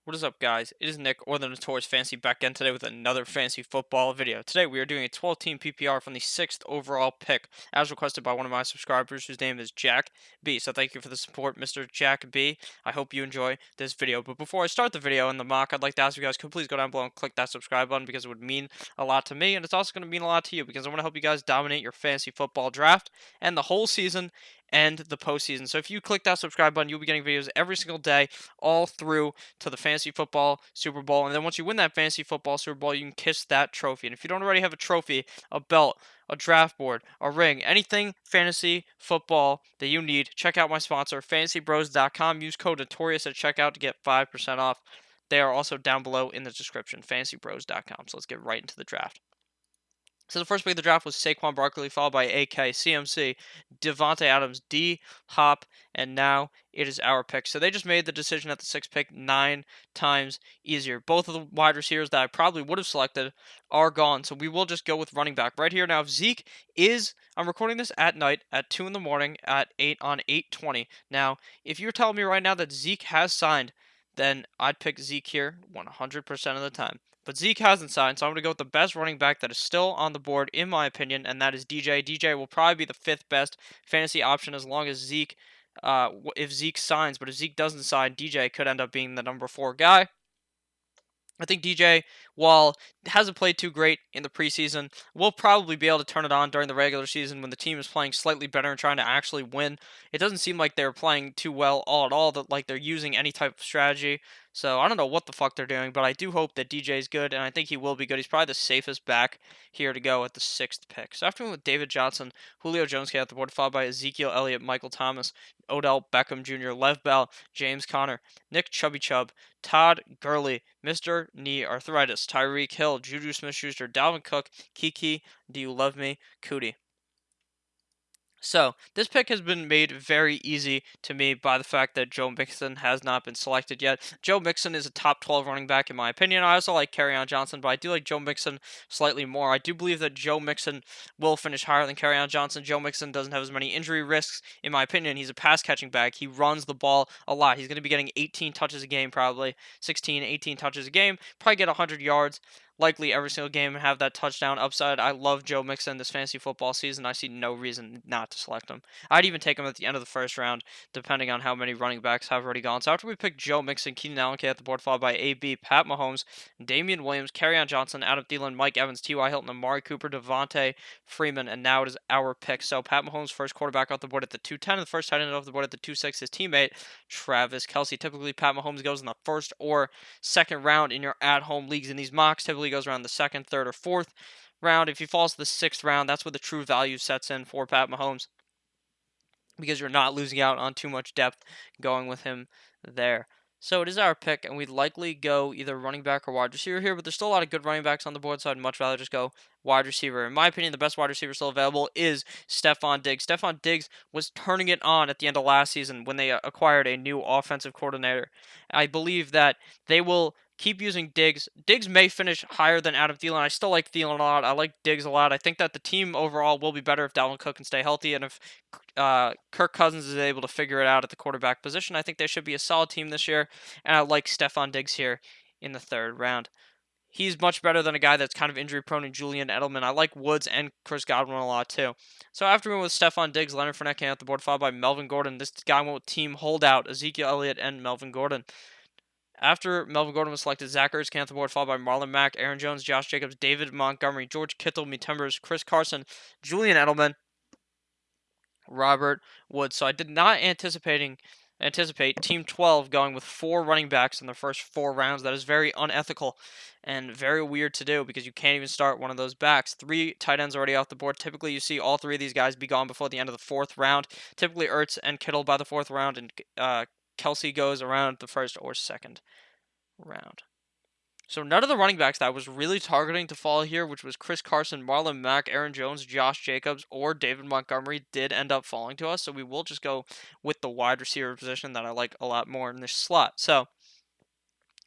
What is up, guys? It is Nick, or the Notorious Fantasy, back again today with another fantasy football video. Today we are doing a 12-team PPR from the 6th overall pick, as requested by one of my subscribers, whose name is Jack B. So thank you for the support, Mr. Jack B. I hope you enjoy this video. But before I start the video and the mock, I'd like to ask you guys, could please go down below and click that subscribe button, because it would mean a lot to me, and it's also going to mean a lot to you, because I want to help you guys dominate your fantasy football draft and the whole season and the postseason. So if you click that subscribe button, you'll be getting videos every single day, all through to the fantasy football Super Bowl. And then once you win that fantasy football Super Bowl, you can kiss that trophy. And if you don't already have a trophy, a belt, a draft board, a ring, anything fantasy football that you need, check out my sponsor, fantasybros.com. Use code Notorious at checkout to get 5% off. They are also down below in the description, fantasybros.com. So let's get right into the draft. So the first pick of the draft was Saquon Barkley, followed by AK, CMC, Devontae Adams, D, Hop, and now it is our pick. So they just made the decision at the sixth pick 9 times easier. Both of the wide receivers that I probably would have selected are gone. So we will just go with running back right here. Now, if Zeke is, I'm recording this at night at 2 in the morning at 8 on 8:20. Now, if you're telling me right now that Zeke has signed, then I'd pick Zeke here 100% of the time. But Zeke hasn't signed, so I'm going to go with the best running back that is still on the board, in my opinion, and that is DJ. DJ will probably be the fifth best fantasy option as long as Zeke, if Zeke signs. But if Zeke doesn't sign, DJ could end up being the number 4 guy. I think DJ, while hasn't played too great in the preseason, will probably be able to turn it on during the regular season when the team is playing slightly better and trying to actually win. It doesn't seem like they're playing too well all at all, that like they're using any type of strategy. So I don't know what the fuck they're doing, but I do hope that DJ is good, and I think he will be good. He's probably the safest back here to go at the 6th pick. So after him with David Johnson, Julio Jones came out the board, followed by Ezekiel Elliott, Michael Thomas, Odell Beckham Jr., Lev Bell, James Conner, Nick Chubby Chubb, Todd Gurley, Mr. Knee Arthritis, Tyreek Hill, Juju Smith-Schuster, Dalvin Cook, Kiki, Do You Love Me, Cootie. So, this pick has been made very easy to me by the fact that Joe Mixon has not been selected yet. Joe Mixon is a top 12 running back in my opinion. I also like Kerryon Johnson, but I do like Joe Mixon slightly more. I do believe that Joe Mixon will finish higher than Kerryon Johnson. Joe Mixon doesn't have as many injury risks, in my opinion. He's a pass-catching back. He runs the ball a lot. He's going to be getting 18 touches a game, probably 16, 18 touches a game. Probably get 100 yards likely every single game and have that touchdown upside. I love Joe Mixon this fantasy football season. I see no reason not to select him. I'd even take him at the end of the first round, depending on how many running backs have already gone. So after we pick Joe Mixon, Keenan Allen came at the board, followed by AB, Pat Mahomes, Damian Williams, Kerryon Johnson, Adam Thielen, Mike Evans, T.Y. Hilton, Amari Cooper, Devontae Freeman, and now it is our pick. So Pat Mahomes, first quarterback off the board at the 210, and the first tight end off the board at the 2-6. His teammate, Travis Kelce. Typically, Pat Mahomes goes in the first or second round in your at-home leagues. In these mocks, typically goes around the second, third, or fourth round. If he falls to the 6th round, that's where the true value sets in for Pat Mahomes, because you're not losing out on too much depth going with him there. So it is our pick, and we'd likely go either running back or wide receiver here, but there's still a lot of good running backs on the board, so I'd much rather just go wide receiver. In my opinion, the best wide receiver still available is Stephon Diggs. Stephon Diggs was turning it on at the end of last season when they acquired a new offensive coordinator. I believe that they will keep using Diggs. Diggs may finish higher than Adam Thielen. I still like Thielen a lot. I like Diggs a lot. I think that the team overall will be better if Dalvin Cook can stay healthy, and if Kirk Cousins is able to figure it out at the quarterback position. I think they should be a solid team this year, and I like Stephon Diggs here in the 3rd round. He's much better than a guy that's kind of injury prone in Julian Edelman. I like Woods and Chris Godwin a lot too. So after we went with Stephon Diggs, Leonard Fournette came out the board, followed by Melvin Gordon. This guy went with team holdout, Ezekiel Elliott and Melvin Gordon. After Melvin Gordon was selected, Zach Ertz came out the board, followed by Marlon Mack, Aaron Jones, Josh Jacobs, David Montgomery, George Kittle, Me Timbers, Chris Carson, Julian Edelman, Robert Woods. So I did not anticipate Team 12 going with 4 running backs in the first 4 rounds. That is very unethical and very weird to do, because you can't even start one of those backs. 3 tight ends already off the board. Typically, you see all 3 of these guys be gone before the end of the 4th round. Typically, Ertz and Kittle by the 4th round, and Kelsey goes around the 1st or 2nd round. So none of the running backs that I was really targeting to fall here, which was Chris Carson, Marlon Mack, Aaron Jones, Josh Jacobs, or David Montgomery, did end up falling to us. So we will just go with the wide receiver position that I like a lot more in this slot. So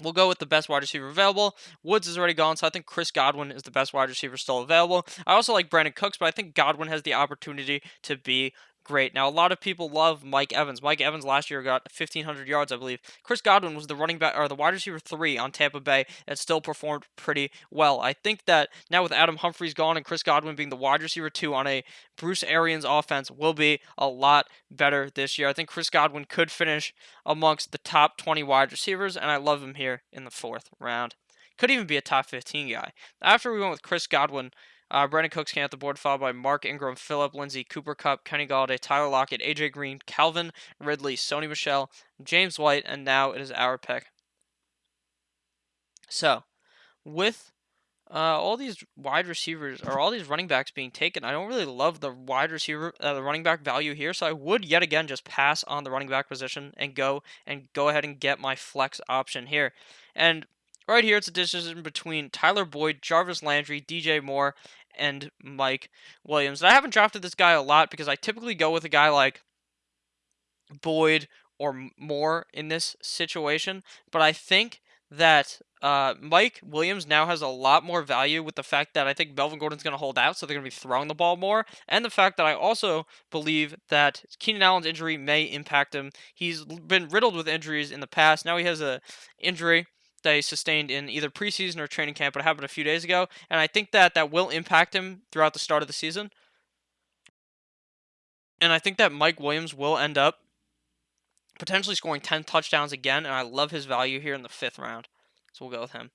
we'll go with the best wide receiver available. Woods is already gone, so I think Chris Godwin is the best wide receiver still available. I also like Brandon Cooks, but I think Godwin has the opportunity to be great. Now, a lot of people love Mike Evans. Mike Evans last year got 1,500 yards, I believe. Chris Godwin was the running back or the wide receiver 3 on Tampa Bay that still performed pretty well. I think that now with Adam Humphries gone and Chris Godwin being the wide receiver 2 on a Bruce Arians offense will be a lot better this year. I think Chris Godwin could finish amongst the top 20 wide receivers, and I love him here in the 4th round. Could even be a top 15 guy. After we went with Chris Godwin, Brandon Cooks came at the board, followed by Mark Ingram, Phillip Lindsay, Cooper Kupp, Kenny Galladay, Tyler Lockett, AJ Green, Calvin Ridley, Sony Michel, James White, and now it is our pick. So, with all these wide receivers or all these running backs being taken, I don't really love the wide receiver, the running back value here. So I would yet again just pass on the running back position and go ahead and get my flex option here. And right here, it's a decision between Tyler Boyd, Jarvis Landry, DJ Moore, and Mike Williams. And I haven't drafted this guy a lot because I typically go with a guy like Boyd or more in this situation, but I think that Mike Williams now has a lot more value with the fact that I think Melvin Gordon's going to hold out, so they're going to be throwing the ball more, and the fact that I also believe that Keenan Allen's injury may impact him. He's been riddled with injuries in the past. Now he has a injury that he sustained in either preseason or training camp, but it happened a few days ago, and I think that that will impact him throughout the start of the season. And I think that Mike Williams will end up potentially scoring 10 touchdowns again, and I love his value here in the 5th round. So we'll go with him.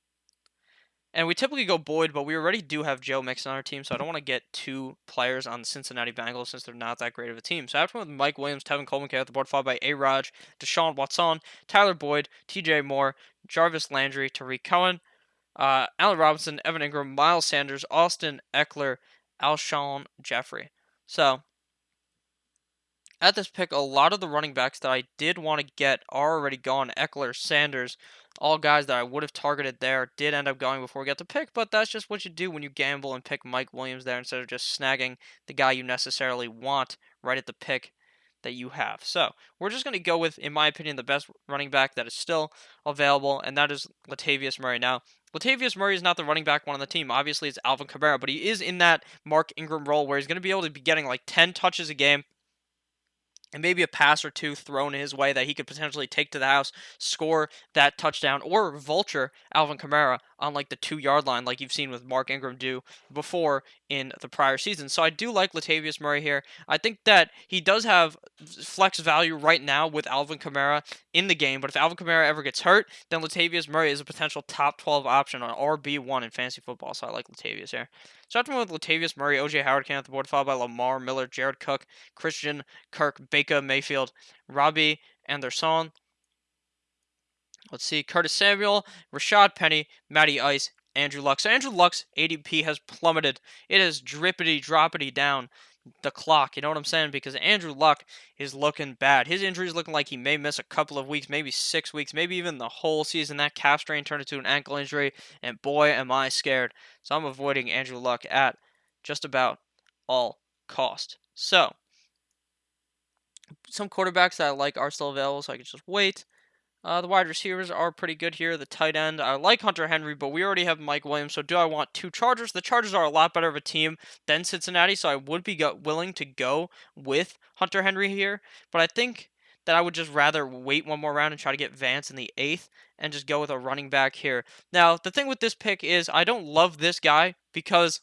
And we typically go Boyd, but we already do have Joe Mixon on our team, so I don't want to get 2 players on the Cincinnati Bengals since they're not that great of a team. So after with Mike Williams, Tevin Coleman came at the board, followed by A-Raj, Deshaun Watson, Tyler Boyd, TJ Moore, Jarvis Landry, Tariq Cohen, Allen Robinson, Evan Ingram, Miles Sanders, Austin Eckler, Alshon Jeffrey. So at this pick, a lot of the running backs that I did want to get are already gone. Eckler, Sanders, all guys that I would have targeted there did end up going before we get to pick, but that's just what you do when you gamble and pick Mike Williams there instead of just snagging the guy you necessarily want right at the pick that you have. So we're just going to go with, in my opinion, the best running back that is still available, and that is Latavius Murray. Now, Latavius Murray is not the running back one on the team. Obviously, it's Alvin Kamara, but he is in that Mark Ingram role where he's going to be able to be getting like 10 touches a game and maybe a pass or 2 thrown his way that he could potentially take to the house, score that touchdown, or vulture Alvin Kamara on like the 2-yard line like you've seen with Mark Ingram do before in the prior season. So I do like Latavius Murray here. I think that he does have flex value right now with Alvin Kamara in the game, but if Alvin Kamara ever gets hurt, then Latavius Murray is a potential top 12 option on RB1 in fantasy football, so I like Latavius here. So after with Latavius Murray, OJ Howard came off the board, followed by Lamar Miller, Jared Cook, Christian Kirk, Baker Mayfield, Robbie Anderson. Let's see, Curtis Samuel, Rashad Penny, Matty Ice, Andrew Luck. So Andrew Luck's ADP has plummeted. It is drippity droppity down the clock. You know what I'm saying? Because Andrew Luck is looking bad. His injury is looking like he may miss a couple of weeks, maybe 6 weeks, maybe even the whole season. That calf strain turned into an ankle injury, and boy, am I scared. So I'm avoiding Andrew Luck at just about all cost. So some quarterbacks that I like are still available, so I can just wait. The wide receivers are pretty good here. The tight end, I like Hunter Henry, but we already have Mike Williams, so do I want 2 Chargers? The Chargers are a lot better of a team than Cincinnati, so I would be willing to go with Hunter Henry here, but I think that I would just rather wait one more round and try to get Vance in the 8th and just go with a running back here. Now, the thing with this pick is I don't love this guy because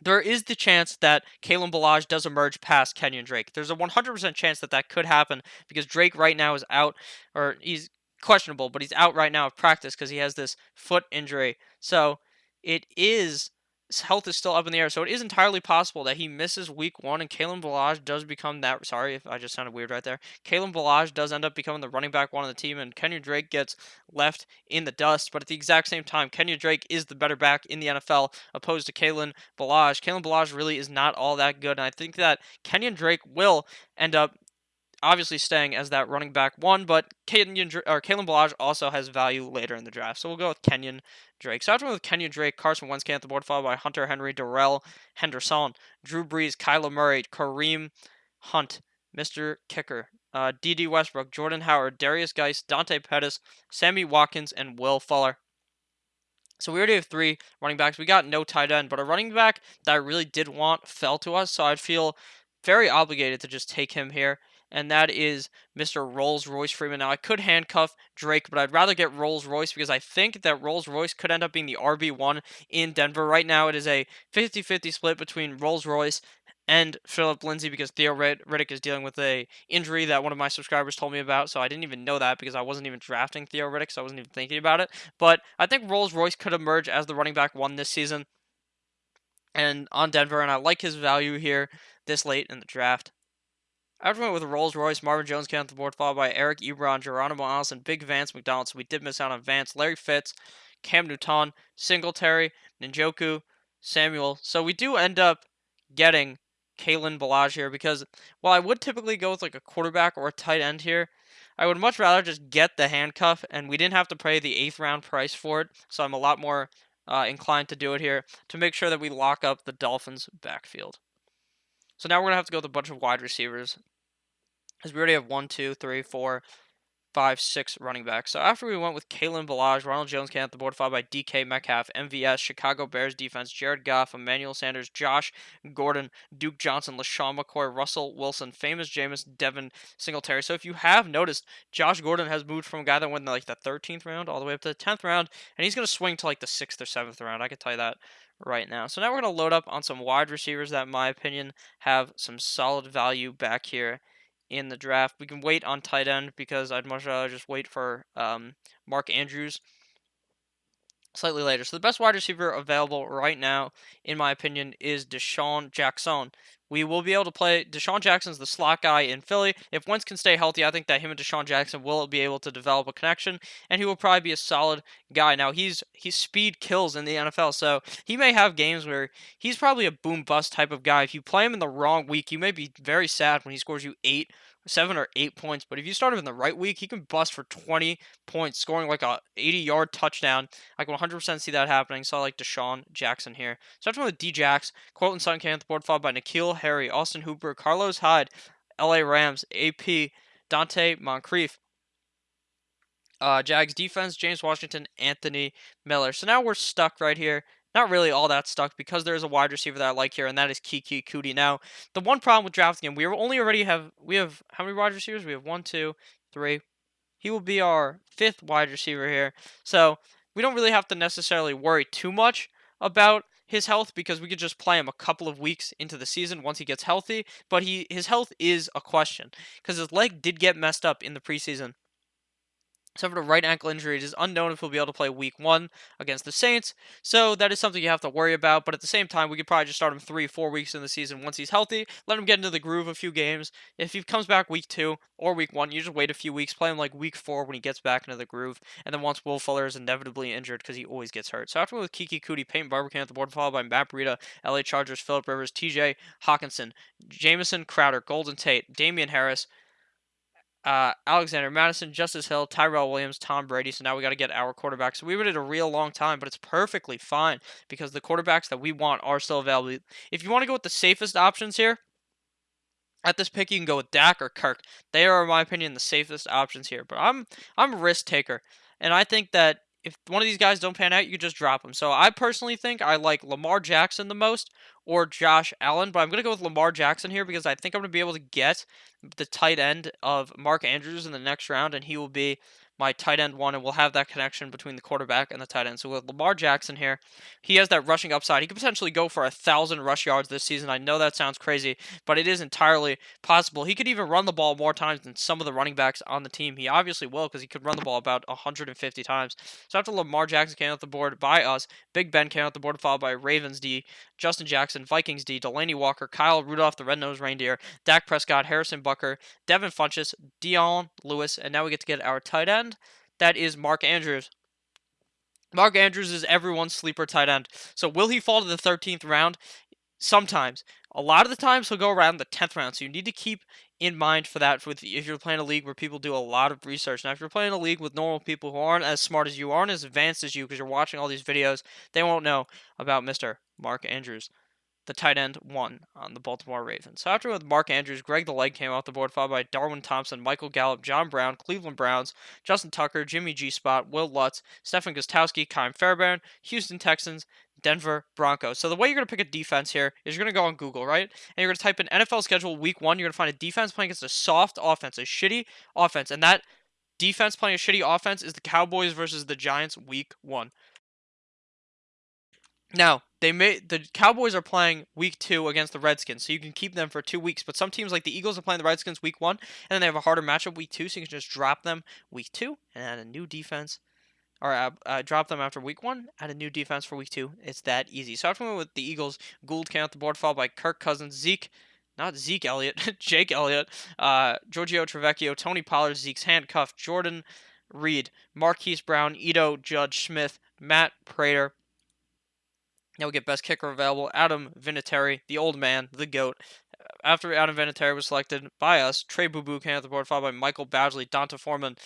there is the chance that Kalen Ballage does emerge past Kenyon Drake. There's a 100% chance that that could happen because Drake right now is out, or he's questionable, but he's out right now of practice because he has this foot injury. So it is, his health is still up in the air. So it is entirely possible that he misses week 1 and Kalen Ballage does become that. Sorry if I just sounded weird right there. Kalen Ballage does end up becoming the running back 1 on the team, and Kenyon Drake gets left in the dust. But at the exact same time, Kenyon Drake is the better back in the NFL opposed to Kalen Ballage. Kalen Ballage really is not all that good, and I think that Kenyon Drake will end up obviously staying as that running back 1, but Kalen Ballage also has value later in the draft. So we'll go with Kenyon Drake. So after with Kenyon Drake, Carson Wentz came at the board, followed by Hunter Henry, Darrell Henderson, Drew Brees, Kyler Murray, Kareem Hunt, Mr. Kicker, D.D. Westbrook, Jordan Howard, Darius Geis, Dante Pettis, Sammy Watkins, and Will Fuller. So we already have 3 running backs. We got no tight end, but a running back that I really did want fell to us, so I'd feel very obligated to just take him here, and that is Mr. Rolls Royce Freeman. Now, I could handcuff Drake, but I'd rather get Rolls Royce because I think that Rolls Royce could end up being the RB1 in Denver. Right now, it is a 50-50 split between Rolls Royce and Philip Lindsay because Theo Riddick is dealing with a injury that one of my subscribers told me about, so I didn't even know that because I wasn't even drafting Theo Riddick, so I wasn't even thinking about it. But I think Rolls Royce could emerge as the running back one this season and on Denver, and I like his value here this late in the draft. I went with Rolls Royce, Marvin Jones came off the board, followed by Eric Ebron, Geronimo Allison, Big Vance McDonald. So we did miss out on Vance, Larry Fitz, Cam Newton, Singletary, Njoku, Samuel. So we do end up getting Kalen Ballage here because while I would typically go with like a quarterback or a tight end here, I would much rather just get the handcuff, and we didn't have to pay the 8th round price for it. So I'm a lot more inclined to do it here to make sure that we lock up the Dolphins' backfield. So now we're going to have to go with a bunch of wide receivers because we already have 1, 2, 3, 4, 5, 6 running backs. So after we went with Kalen Ballage, Ronald Jones came at the board, followed by DK Metcalf, MVS, Chicago Bears defense, Jared Goff, Emmanuel Sanders, Josh Gordon, Duke Johnson, LaShawn McCoy, Russell Wilson, Famous Jameis, Devin Singletary. So if you have noticed, Josh Gordon has moved from a guy that went in like the 13th round all the way up to the 10th round, and he's going to swing to like the 6th or 7th round. I can tell you that right now. So now we're going to load up on some wide receivers that, in my opinion, have some solid value back here in the draft. We can wait on tight end because I'd much rather just wait for Mark Andrews slightly later. So the best wide receiver available right now, in my opinion, is Deshaun Jackson. We will be able to play. Deshaun Jackson's the slot guy in Philly. If Wentz can stay healthy, I think that him and Deshaun Jackson will be able to develop a connection, and he will probably be a solid guy. Now he's speed kills in the NFL, so he may have games where he's probably a boom bust type of guy. If you play him in the wrong week, you may be very sad when he scores you 7 or 8 points. But if you start him in the right week, he can bust for 20 points, scoring like a 80-yard touchdown. I can 100% see that happening. So I like Deshaun Jackson here. So after with D-Jax, Cortland Sutton came at the board, followed by N'Keal Harry, Austin Hooper, Carlos Hyde, LA Rams, AP, Dante Moncrief. Jags defense, James Washington, Anthony Miller. So now we're stuck right here. Not really all that stuck because there's a wide receiver that I like here, and that is Kiki Kuti. Now, the one problem with drafting him, we have how many wide receivers? We have 1, 2, 3. He will be our 5th wide receiver here. So we don't really have to necessarily worry too much about his health because we could just play him a couple of weeks into the season once he gets healthy. But his health is a question because his leg did get messed up in the preseason. Suffered a right ankle injury. It is unknown if he'll be able to play week 1 against the Saints. So that is something you have to worry about. But at the same time, we could probably just start him 3-4 weeks in the season once he's healthy. Let him get into the groove a few games. If he comes back week 2 or week 1, you just wait a few weeks. Play him like week 4 when he gets back into the groove. And then once Will Fuller is inevitably injured because he always gets hurt. So after with Kiki Kuti, Peyton Barber came at the board, followed by Matt Breida, LA Chargers, Phillip Rivers, TJ Hawkinson, Jamison Crowder, Golden Tate, Damian Harris, Alexander Madison, Justice Hill, Tyrell Williams, Tom Brady. So now we got to get our quarterbacks. So we waited a real long time, but it's perfectly fine because the quarterbacks that we want are still available. If you want to go with the safest options here, at this pick, you can go with Dak or Kirk. They are, in my opinion, the safest options here. But I'm a risk taker, and I think that if one of these guys don't pan out, you could just drop them. So I personally think I like Lamar Jackson the most or Josh Allen, but I'm going to go with Lamar Jackson here because I think I'm going to be able to get the tight end of Mark Andrews in the next round, and he will be my tight end one, and we'll have that connection between the quarterback and the tight end. So with Lamar Jackson here, he has that rushing upside. He could potentially go for 1,000 rush yards this season. I know that sounds crazy, but it is entirely possible. He could even run the ball more times than some of the running backs on the team. He obviously will because he could run the ball about 150 times. So after Lamar Jackson came off the board by us, Big Ben came off the board, followed by Ravens D, Justin Jackson, Vikings D, Delaney Walker, Kyle Rudolph, the Red-Nosed Reindeer, Dak Prescott, Harrison Bucker, Devin Funchess, Dion Lewis, and now we get to get our tight end. That is Mark Andrews. Mark Andrews is everyone's sleeper tight end. So will he fall to the 13th round? Sometimes. A lot of the times he'll go around the 10th round. So you need to keep in mind for that if you're playing a league where people do a lot of research. Now, if you're playing a league with normal people who aren't as smart as you, aren't as advanced as you because you're watching all these videos, they won't know about Mr. Mark Andrews. the tight end 1 on the Baltimore Ravens. So after with Mark Andrews, Greg the Leg came off the board, followed by Darwin Thompson, Michael Gallup, John Brown, Cleveland Browns, Justin Tucker, Jimmy G Spot, Will Lutz, Stephen Gostkowski, Kyle Fairbairn, Houston Texans, Denver Broncos. So the way you're going to pick a defense here is you're going to go on Google, right? And you're going to type in NFL schedule week 1. You're going to find a defense playing against a soft offense, a shitty offense. And that defense playing a shitty offense is the Cowboys versus the Giants week 1. Now, the Cowboys are playing week 2 against the Redskins, so you can keep them for 2 weeks. But some teams like the Eagles are playing the Redskins week 1, and then they have a harder matchup week 2, so you can just drop them week 2 and add a new defense, or drop them after week 1, add a new defense for week 2. It's that easy. So after we went with the Eagles, Gould came out the board, followed by Kirk Cousins, not Zeke Elliott, Jake Elliott, Giorgio Trevecchio, Tony Pollard, Zeke's handcuff, Jordan Reed, Marquise Brown, Ito, Judge Smith, Matt Prater. Now we get best kicker available, Adam Vinatieri, the old man, the GOAT. After Adam Vinatieri was selected by us, Trey Boo came out the board, followed by Michael Badgley, Donta Foreman,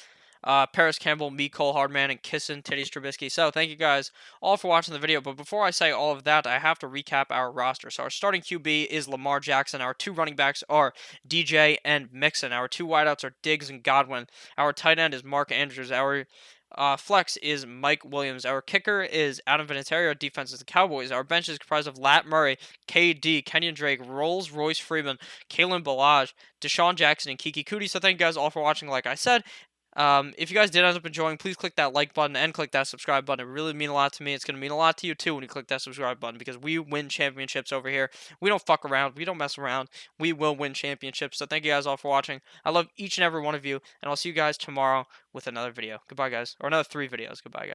Paris Campbell, me, Cole Hardman, and Kissin Titty Strabisky. So thank you guys all for watching the video. But before I say all of that, I have to recap our roster. So our starting QB is Lamar Jackson. Our 2 running backs are DJ and Mixon. Our 2 wideouts are Diggs and Godwin. Our tight end is Mark Andrews. Our flex is Mike Williams. Our kicker is Adam Vinatieri. Our defense is the Cowboys. Our bench is comprised of Lat Murray, KD, Kenyon Drake, Rolls Royce Freeman, Kalen Balaj, Deshaun Jackson, and Kiki Cootie. So thank you guys all for watching. Like I said, if you guys did end up enjoying, please click that like button and click that subscribe button. It really mean a lot to me. It's going to mean a lot to you too when you click that subscribe button, because we win championships over here. We don't fuck around. We don't mess around. We will win championships. So thank you guys all for watching. I love each and every one of you, and I'll see you guys tomorrow with another video. Goodbye, guys. Or another 3 videos. Goodbye, guys.